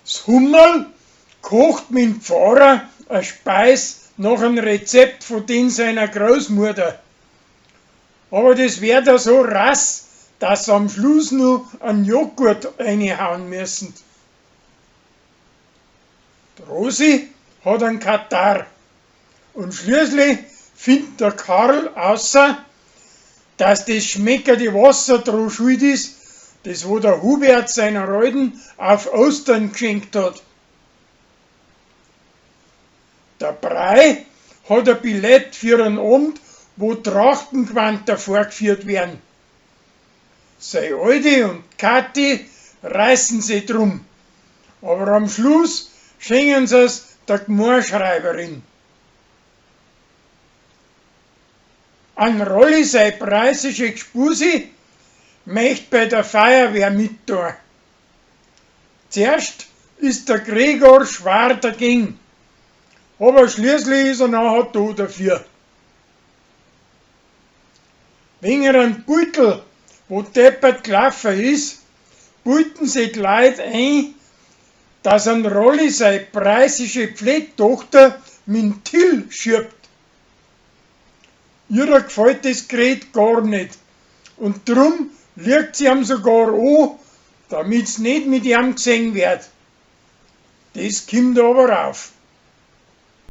Das Hummerl kocht mit dem Pfarrer eine Speis nach einem Rezept von den seiner Großmutter. Aber das wär da so rass, dass sie am Schluss nur einen Joghurt reinhauen müssen. Die Rosi hat einen Katar und schließlich findet der Karl außer, dass das schmeckerte Wasser dran schuld ist, das wo der Hubert seiner Alten auf Ostern geschenkt hat. Der Brei hat ein Billett für einen Abend, wo Trachtengewandter vorgeführt werden. Seine Alte und Kathi reißen sich drum, aber am Schluss schenken sie es der Gemeinschreiberin. An Rolli sei preisische Gspusi möchte bei der Feuerwehr mittun. Zuerst ist der Gregor schwer dagegen, aber schließlich ist er nachher da dafür. Wegen einem Beutel, wo deppert gelaufen ist, beuten sich die Leute ein, dass ein Rolli seine preisische Pflegtochter mit dem Till schiebt. Ihrer gefällt das Gerät gar nicht und drum liegt sie ihm sogar an, damit es nicht mit ihm gesehen wird. Das kommt aber auf.